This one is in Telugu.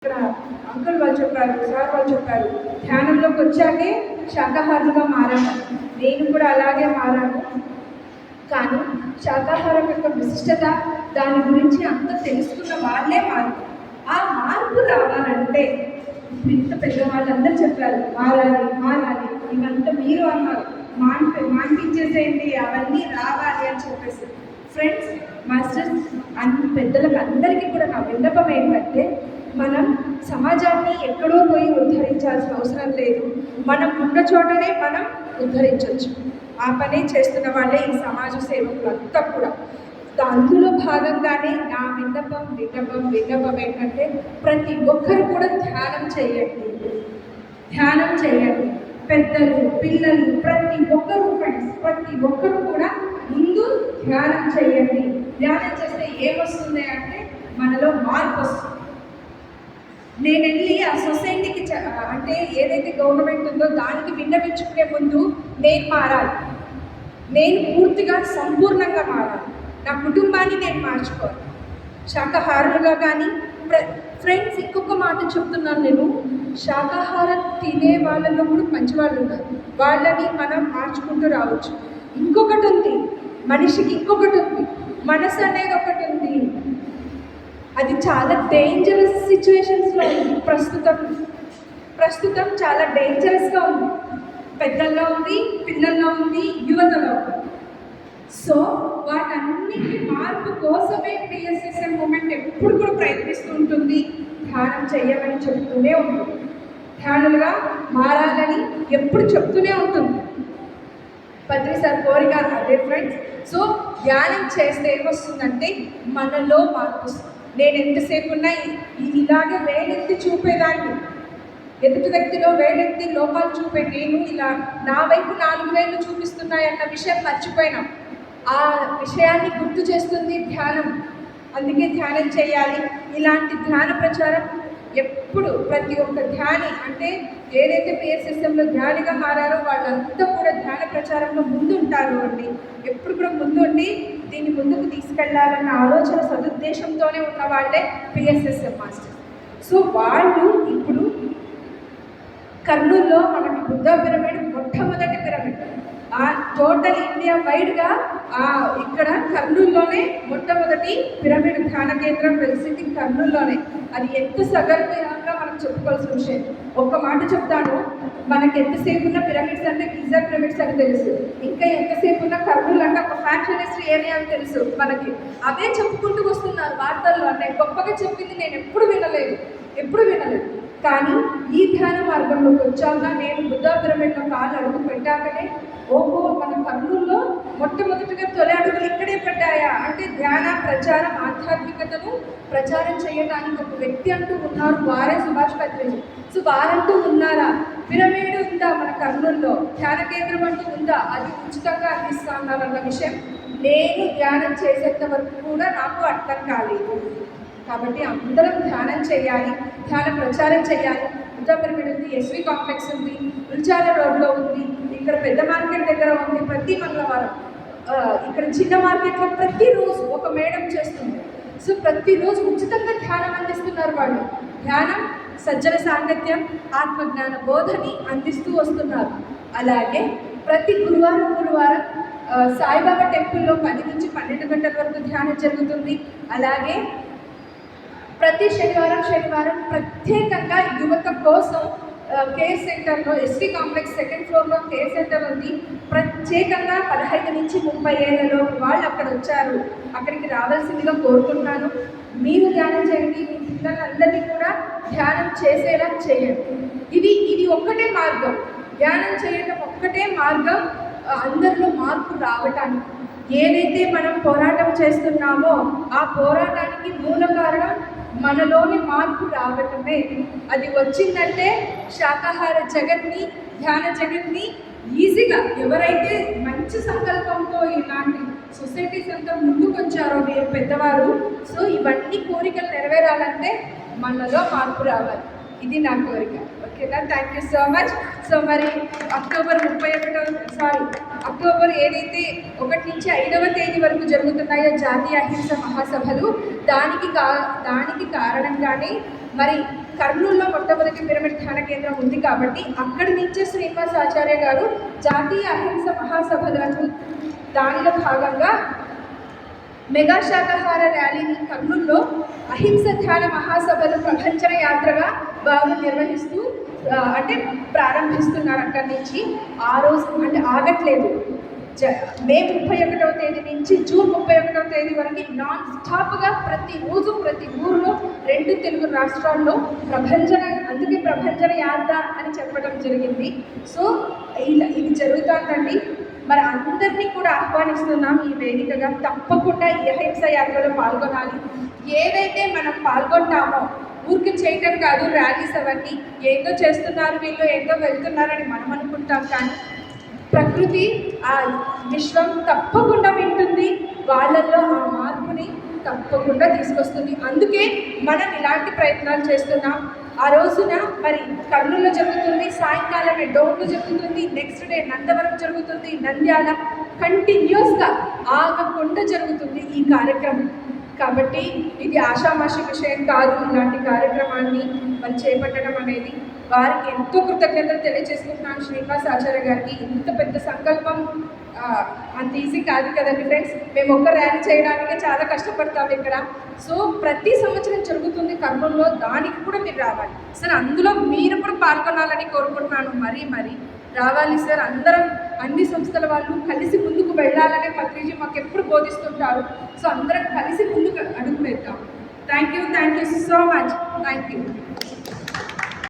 ఇక్కడ అంకుల్ వాళ్ళు చెప్పారు, సార్ వాళ్ళు చెప్పారు, ధ్యానంలోకి వచ్చాకే శాకాహారులుగా మారాను. నేను కూడా అలాగే మారాను. కానీ శాకాహారం యొక్క విశిష్టత, దాని గురించి అంత తెలుసుకున్న వాళ్ళే మార్పు. ఆ మార్పు రావాలంటే ఇంత పెద్దవాళ్ళందరూ చెప్పారు, మారాలి మారాలి, ఇవంతా మీరు అన్నారు, మాన్పించేసేయండి, అవన్నీ రావాలి అని చెప్పేసి. ఫ్రెండ్స్, మాస్టర్స్, అన్ని పెద్దలకు అందరికీ కూడా నా విన్నపం ఏంటంటే, మనం సమాజాన్ని ఎక్కడో పోయి ఉద్ధరించాల్సిన అవసరం లేదు. మనం ఉన్న చోటనే మనం ఉద్ధరించవచ్చు. ఆ పనే చేస్తున్న వాళ్ళే ఈ సమాజ సేవకులంతా కూడా. అందులో భాగంగానే నా విన్నపం ఏంటంటే, ప్రతి ఒక్కరు కూడా ధ్యానం చేయండి. పెద్దలు, పిల్లలు, ప్రతి ఒక్కరు ఫ్రెండ్స్, ప్రతి ఒక్కరు కూడా ముందు ధ్యానం చేయండి. ధ్యానం చేస్తే ఏమొస్తుంది అంటే మనలో మార్పు వస్తుంది. నేను వెళ్ళి ఆ సొసైటీకి అంటే ఏదైతే గవర్నమెంట్ ఉందో దానికి విన్నవించుకునే ముందు నేను మారాలి. నేను పూర్తిగా సంపూర్ణంగా మారాలి. నా కుటుంబాన్ని నేను మార్చుకోవాలి. శాకాహారులుగా కానీ ఫ్రెండ్స్, ఇంకొక మాట చెప్తున్నాను నేను, శాకాహారం తినే వాళ్ళలో కూడా మంచి వాళ్ళు ఉన్నారు. వాళ్ళని మనం మార్చుకుంటూ రావచ్చు. ఇంకొకటి ఉంది, మనిషికి ఇంకొకటి ఉంది, మనసు అనేది ఒకటి ఉంది. అది చాలా డేంజరస్ సిచ్యువేషన్స్లో ఉంది. ప్రస్తుతం చాలా డేంజరస్గా ఉంది. పెద్దల్లో ఉంది, పిల్లల్లో ఉంది, యువతలో ఉంది. సో వాటన్నిటి మార్పు కోసమే పిఎస్ఎస్ఎం మూమెంట్ ఎప్పుడు కూడా ప్రయత్నిస్తూ ఉంటుంది. ధ్యానం చేయమని చెప్తూనే ఉంటుంది, ధ్యానులుగా మారాలని ఎప్పుడు చెప్తూనే ఉంటుంది. పత్రి సార్ కోరిక అదే ఫ్రెండ్స్. సో ధ్యానం చేస్తే ఏమొస్తుందంటే మనలో మార్పు వస్తుంది. నేను ఎంతసేపు ఉన్నా ఇలాగే వేలెత్తి చూపేదాన్ని, ఎదుటి వ్యక్తిలో వేలెత్తి లోపాలు చూపే నేను ఇలా నా వైపు 4 వేలు చూపిస్తున్నాయన్న విషయం మర్చిపోయినా. ఆ విషయాన్ని గుర్తు చేస్తుంది ధ్యానం. అందుకే ధ్యానం చేయాలి. ఇలాంటి ధ్యాన ప్రచారం ఎప్పుడు ప్రతి ఒక్క ధ్యాని, అంటే ఏదైతే పిఎస్ఎస్ఎంలో ధ్యానిగా మారారో వాళ్ళంతా కూడా ధ్యాన ప్రచారంలో ముందుంటారు అండి. ఎప్పుడు కూడా ముందుండి దీన్ని ముందుకు తీసుకెళ్లాలన్న ఆలోచన సదుద్దేశంతోనే ఉన్న వాళ్ళే పిఎస్ఎస్ఎం మాస్టర్స్. సో వాళ్ళు ఇప్పుడు కర్నూలులో మనకి బుద్ధ పిరమిడ్ మొట్టమొదటి పిరమిడ్. టోటల్ ఇండియా వైడ్గా ఇక్కడ కర్నూలులోనే మొట్టమొదటి పిరమిడ్ ధ్యాన కేంద్రం వెలిసింది కర్నూలులోనే. అది ఎంత సగర్వంగా మనం చెప్పుకోవాల్సిన విషయం. ఒక్క మాట చెప్తాను, మనకి ఎంతసేపు ఉన్న పిరమిడ్స్ అంటే గిజా పిరమిడ్స్ అని తెలుసు, ఇంకా ఎంతసేపు ఉన్న కర్నూలు అంటే ఒక ఫ్యాక్షనిస్ట్ ఏరియా అని తెలుసు మనకి. అవే చెప్పుకుంటూ వస్తున్నారు వార్తల్లో. అంటే గొప్పగా చెప్పింది నేను ఎప్పుడు వినలేదు. కానీ ఈ ధ్యాన మార్గంలోకి వచ్చాక, నేను బుద్ధ పిరమిడ్లో కాళ్ళు అడుగు పెట్టాకనే ఓహో, మన కర్నూలులో మొట్టమొదటిగా తొలి అడుగులు ఇక్కడే పడ్డాయా అంటే ధ్యాన ప్రచారం, ఆధ్యాత్మికతను ప్రచారం చేయడానికి ఒక వ్యక్తి అంటూ ఉన్నారు, వారే సుభాష్ పత్రిజీ. సో వారంటూ ఉన్నారా? పిరమిడ్ ఉందా మన కర్నూలులో? ధ్యాన కేంద్రం అంటూ ఉందా? అది ఉచితంగా అందిస్తా ఉన్నారన్న విషయం నేను ధ్యానం చేసేంత వరకు కూడా నాకు అర్థం కాలేదు. కాబట్టి అందరం ధ్యానం చేయాలి, ధ్యాన ప్రచారం చేయాలి. బుద్ధ పిరమిడ్ ఉంది, ఎస్వి కాంప్లెక్స్ ఉంది, ఉల్చాల రోడ్లో ఉంది, ఇక్కడ పెద్ద మార్కెట్ దగ్గర ఉంది. ప్రతి మంగళవారం ఇక్కడ చిన్న మార్కెట్లో ప్రతిరోజు ఒక మేడం చేస్తుంది. సో ప్రతిరోజు ఉచితంగా ధ్యానం అందిస్తున్నారు వాళ్ళు. ధ్యానం, సజ్జన సాంగత్యం, ఆత్మజ్ఞాన బోధని అందిస్తూ వస్తున్నారు. అలాగే ప్రతి గురువారం సాయిబాబా టెంపుల్లో 10 నుంచి 12 గంటల వరకు ధ్యానం జరుగుతుంది. అలాగే ప్రతి శనివారం ప్రత్యేకంగా యువత కోసం కేర్ సెంటర్లో, ఎస్వి కాంప్లెక్స్ 2nd ఫ్లోర్లో కేర్ సెంటర్ ఉంది. ప్రత్యేకంగా 15 నుంచి 30 ఏళ్లలో వాళ్ళు అక్కడ వచ్చారు. అక్కడికి రావాల్సిందిగా కోరుకుంటున్నాను. మీరు ధ్యానం చేయండి, మీ పిల్లలందరినీ కూడా ధ్యానం చేసేలా చేయండి. ఇది ఒక్కటే మార్గం. ధ్యానం చేయడం ఒక్కటే మార్గం అందరిలో మార్పు రావటానికి. ఏదైతే మనం పోరాటం చేస్తున్నామో ఆ పోరాటానికి మూల కారణం మనలోని మార్పు రావటమే. అది వచ్చిందంటే శాకాహార జగత్ని, ధ్యాన జగత్ని ఈజీగా ఎవరైతే మంచి సంకల్పంతో ఇలాంటి సొసైటీస్ అంతా ముందుకొచ్చారో మీరు పెద్దవారు, సో ఇవన్నీ కోరికలు నెరవేరాలంటే మనలో మార్పు రావాలి. ఇది నా కోరిక. ఓకేనా? Thank you so much. So మరి అక్టోబర్ ఏదైతే 1 నుంచి 5వ తేదీ వరకు జరుగుతున్నాయో జాతీయ అహింస మహాసభలు, దానికి కారణంగానే మరి కర్నూలులో మొట్టమొదటి పిరమిడ్ ధ్యాన కేంద్రం ఉంది కాబట్టి అక్కడి నుంచే శ్రీనివాసాచార్య గారు జాతీయ అహింస మహాసభలను దానిలో భాగంగా మెగా శాకాహార ర్యాలీని కర్నూలులో అహింస ధ్యాన మహాసభలు ప్రభంజన యాత్రగా వారు నిర్వహిస్తూ అంటే ప్రారంభిస్తున్నారు. అక్కడి నుంచి ఆ రోజు అంటే ఆగట్లేదు. మే 31వ తేదీ నుంచి జూన్ 31వ తేదీ వరకు నాన్ స్టాప్గా ప్రతిరోజు ప్రతి ఊరిలో 2 తెలుగు రాష్ట్రాల్లో ప్రభంజన, అందుకే ప్రభంజన యాత్ర అని చెప్పడం జరిగింది. సో ఇది జరుగుతుందండి. మరి అందరినీ కూడా ఆహ్వానిస్తున్నాం ఈ వేదికగా. తప్పకుండా ఈ అహింస యాత్రలో పాల్గొనాలి. ఏదైతే మనం పాల్గొంటామో ఊరికి చేయటం కాదు, ర్యాలీస్ అవన్నీ ఏదో చేస్తున్నారు వీళ్ళు ఏదో వెళ్తున్నారని మనం అనుకుంటాం, కానీ ప్రకృతి ఆ విశ్వం తప్పకుండా వింటుంది, వాళ్ళల్లో ఆ మార్పుని తప్పకుండా తీసుకొస్తుంది. అందుకే మనం ఇలాంటి ప్రయత్నాలు చేస్తున్నాం. ఆ రోజున మరి కర్నూలులో జరుగుతుంది, సాయంకాలమే డోన్లో జరుగుతుంది, నెక్స్ట్ డే నందవరం జరుగుతుంది, నంద్యాల, కంటిన్యూస్గా ఆగకుండా జరుగుతుంది ఈ కార్యక్రమం. కాబట్టి ఇది ఆషామాషి విషయం కాదు. ఇలాంటి కార్యక్రమాన్ని మరి చేపట్టడం అనేది వారికి ఎంతో కృతజ్ఞతలు తెలియజేసుకుంటున్నాను. శ్రీనివాస్ ఆచార్య గారికి ఇంత పెద్ద సంకల్పం అంత ఈజీ కాదు కదండి ఫ్రెండ్స్. మేము ఒక్క ర్యాలీ చేయడానికే చాలా కష్టపడతాము ఇక్కడ. సో ప్రతి సంవత్సరం జరుగుతుంది కర్నూలులో, దానికి కూడా మీరు రావాలి సార్. అందులో మీరు కూడా పాల్గొనాలని కోరుకుంటున్నాను. మరీ రావాలి సార్. అందరం అన్ని సంస్థల వాళ్ళు కలిసి ముందుకు వెళ్ళాలనే పత్రిజీ మాకు ఎప్పుడు బోధిస్తుంటారు. సో అందరం కలిసి ముందుకు అడుగు వేద్దాం. Thank you so much. Thank you.